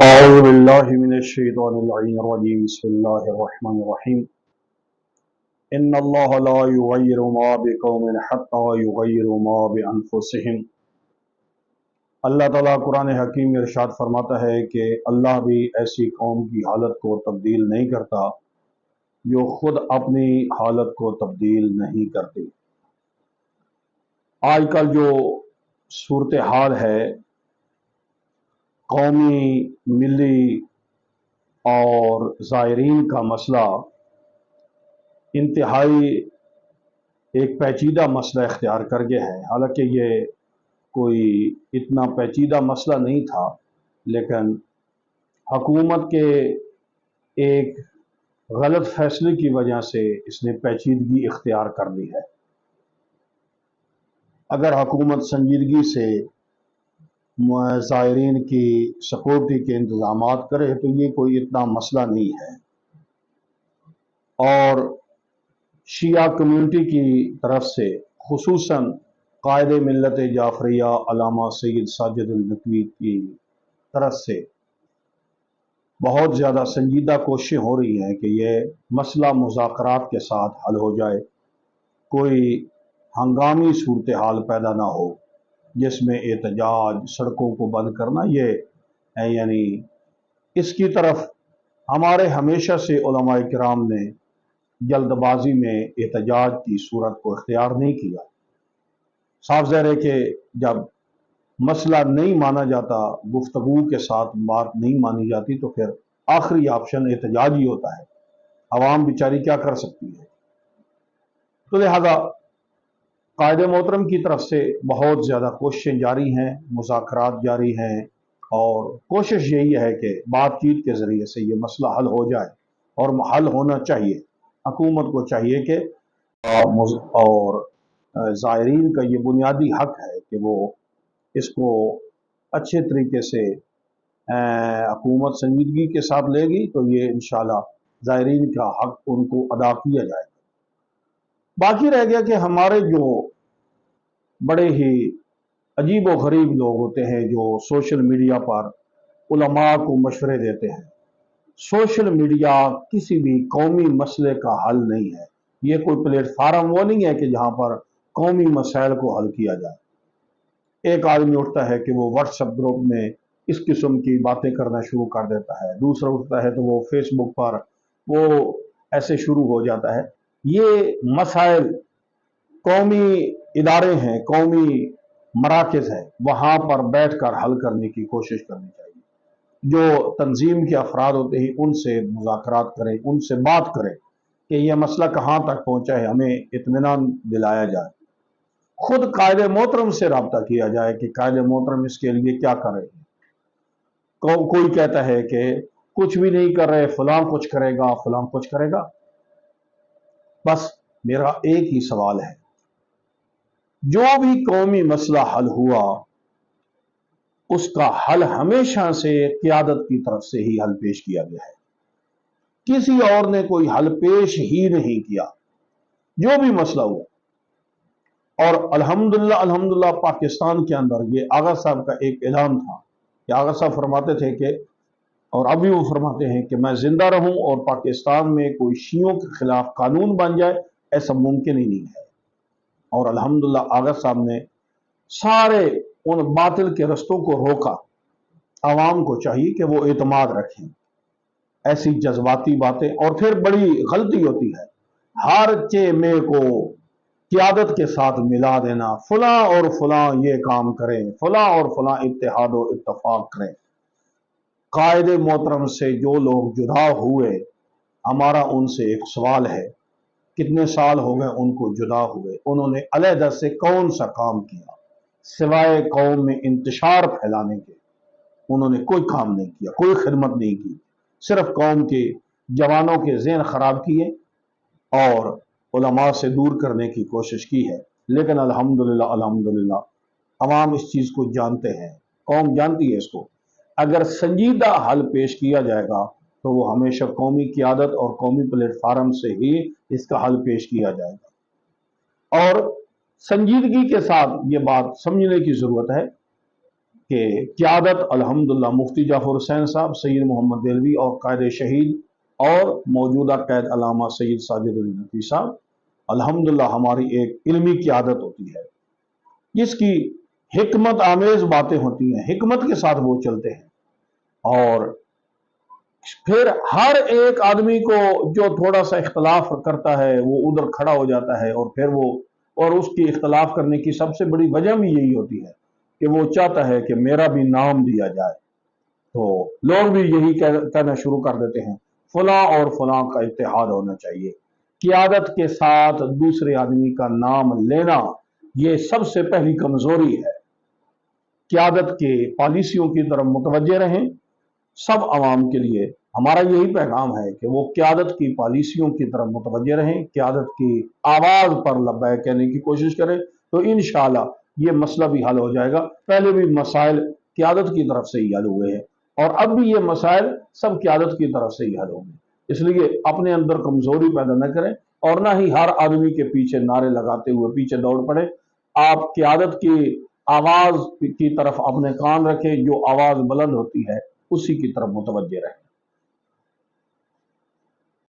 أعوذ بالله من الشيطان اللعين الرجيم بسم الله الرحمن الرحيم إن الله لا يغير ما بقوم حتى يغيروا ما بأنفسهم۔ اللہ تعالیٰ قرآن حکیم میں ارشاد فرماتا ہے کہ اللہ بھی ایسی قوم کی حالت کو تبدیل نہیں کرتا جو خود اپنی حالت کو تبدیل نہیں کرتی۔ آج کل جو صورتحال ہے قومی ملی اور زائرین کا مسئلہ انتہائی ایک پیچیدہ مسئلہ اختیار کر گیا ہے۔ حالانکہ یہ کوئی اتنا پیچیدہ مسئلہ نہیں تھا، لیکن حکومت کے ایک غلط فیصلے کی وجہ سے اس نے پیچیدگی اختیار کر لی ہے۔ اگر حکومت سنجیدگی سے زائرین کی سیکورٹی کے انتظامات کرے تو یہ کوئی اتنا مسئلہ نہیں ہے۔ اور شیعہ کمیونٹی کی طرف سے خصوصاً قائد ملت جعفریہ علامہ سید ساجد النقوی کی طرف سے بہت زیادہ سنجیدہ کوششیں ہو رہی ہیں کہ یہ مسئلہ مذاکرات کے ساتھ حل ہو جائے، کوئی ہنگامی صورتحال پیدا نہ ہو جس میں احتجاج، سڑکوں کو بند کرنا، یہ یعنی اس کی طرف ہمارے ہمیشہ سے علماء کرام نے جلد بازی میں احتجاج کی صورت کو اختیار نہیں کیا۔ صاف ظاہر ہے کہ جب مسئلہ نہیں مانا جاتا، گفتگو کے ساتھ بات نہیں مانی جاتی، تو پھر آخری آپشن احتجاج ہی ہوتا ہے۔ عوام بیچاری کیا کر سکتی ہے؟ تو لہذا قائد محترم کی طرف سے بہت زیادہ کوششیں جاری ہیں، مذاکرات جاری ہیں، اور کوشش یہی ہے کہ بات چیت کے ذریعے سے یہ مسئلہ حل ہو جائے، اور حل ہونا چاہیے۔ حکومت کو چاہیے کہ اور زائرین کا یہ بنیادی حق ہے کہ وہ اس کو اچھے طریقے سے حکومت سنجیدگی کے ساتھ لے گی تو یہ انشاءاللہ زائرین کا حق ان کو ادا کیا جائے گا۔ باقی رہ گیا کہ ہمارے جو بڑے ہی عجیب و غریب لوگ ہوتے ہیں جو سوشل میڈیا پر علماء کو مشورے دیتے ہیں۔ سوشل میڈیا کسی بھی قومی مسئلے کا حل نہیں ہے۔ یہ کوئی پلیٹ فارم وہ نہیں ہے کہ جہاں پر قومی مسائل کو حل کیا جائے۔ ایک آدمی اٹھتا ہے کہ وہ واٹس ایپ گروپ میں اس قسم کی باتیں کرنا شروع کر دیتا ہے، دوسرا اٹھتا ہے تو وہ فیس بک پر وہ ایسے شروع ہو جاتا ہے۔ یہ مسائل قومی ادارے ہیں، قومی مراکز ہیں، وہاں پر بیٹھ کر حل کرنے کی کوشش کرنی چاہیے۔ جو تنظیم کے افراد ہوتے ہیں ان سے مذاکرات کریں، ان سے بات کریں کہ یہ مسئلہ کہاں تک پہنچا ہے، ہمیں اطمینان دلایا جائے۔ خود قائد محترم سے رابطہ کیا جائے کہ قائد محترم اس کے لیے کیا کر رہے ہیں۔ کوئی کہتا ہے کہ کچھ بھی نہیں کر رہے، فلاں کچھ کرے گا، فلاں کچھ کرے گا۔ بس میرا ایک ہی سوال ہے، جو بھی قومی مسئلہ حل ہوا اس کا حل ہمیشہ سے قیادت کی طرف سے ہی حل پیش کیا گیا ہے، کسی اور نے کوئی حل پیش ہی نہیں کیا جو بھی مسئلہ ہوا۔ اور الحمدللہ پاکستان کے اندر یہ آغا صاحب کا ایک اعلان تھا کہ آغا صاحب فرماتے تھے کہ، اور ابھی وہ فرماتے ہیں کہ میں زندہ رہوں اور پاکستان میں کوئی شیعوں کے خلاف قانون بن جائے، ایسا ممکن ہی نہیں ہے۔ اور الحمدللہ آغا صاحب نے سارے ان باطل کے رستوں کو روکا۔ عوام کو چاہیے کہ وہ اعتماد رکھیں۔ ایسی جذباتی باتیں، اور پھر بڑی غلطی ہوتی ہے ہر میں کو قیادت کے ساتھ ملا دینا، فلاں اور فلاں یہ کام کریں، فلاں اور فلاں اتحاد و اتفاق کریں۔ قائد محترم سے جو لوگ جدا ہوئے، ہمارا ان سے ایک سوال ہے، کتنے سال ہو گئے ان کو جدا ہوئے، انہوں نے علیحدہ سے کون سا کام کیا سوائے قوم میں انتشار پھیلانے کے؟ انہوں نے کوئی کام نہیں کیا، کوئی خدمت نہیں کی، صرف قوم کے جوانوں کے ذہن خراب کیے اور علماء سے دور کرنے کی کوشش کی ہے۔ لیکن الحمدللہ عوام اس چیز کو جانتے ہیں، قوم جانتی ہے اس کو۔ اگر سنجیدہ حل پیش کیا جائے گا تو وہ ہمیشہ قومی قیادت اور قومی پلیٹ فارم سے ہی اس کا حل پیش کیا جائے گا۔ اور سنجیدگی کے ساتھ یہ بات سمجھنے کی ضرورت ہے کہ قیادت الحمدللہ مفتی جعفر حسین صاحب، سید محمد دہلوی اور قائد شہید اور موجودہ قائد علامہ سید ساجد علی نقوی صاحب، الحمدللہ ہماری ایک علمی قیادت ہوتی ہے جس کی حکمت آمیز باتیں ہوتی ہیں، حکمت کے ساتھ وہ چلتے ہیں، اور پھر ہر ایک آدمی کو جو تھوڑا سا اختلاف کرتا ہے وہ ادھر کھڑا ہو جاتا ہے، اور پھر وہ اور اس کی اختلاف کرنے کی سب سے بڑی وجہ بھی یہی ہوتی ہے کہ وہ چاہتا ہے کہ میرا بھی نام دیا جائے، تو لوگ بھی یہی کہنا شروع کر دیتے ہیں فلاں اور فلاں کا اتحاد ہونا چاہیے۔ قیادت کے ساتھ دوسرے آدمی کا نام لینا یہ سب سے پہلی کمزوری ہے۔ قیادت کے پالیسیوں کی طرف متوجہ رہیں، سب عوام کے لیے ہمارا یہی پیغام ہے کہ وہ قیادت کی پالیسیوں کی طرف متوجہ رہیں، قیادت کی آواز پر لبیک کہنے کی کوشش کریں، تو انشاءاللہ یہ مسئلہ بھی حل ہو جائے گا۔ پہلے بھی مسائل قیادت کی طرف سے ہی حل ہوئے ہیں، اور اب بھی یہ مسائل سب قیادت کی طرف سے ہی حل ہوں گے۔ اس لیے اپنے اندر کمزوری پیدا نہ کریں، اور نہ ہی ہر آدمی کے پیچھے نعرے لگاتے ہوئے پیچھے دوڑ پڑے۔ آپ قیادت کی آواز کی طرف اپنے کان رکھیں، جو آواز بلند ہوتی ہے اسی کی طرف متوجہ رہیں۔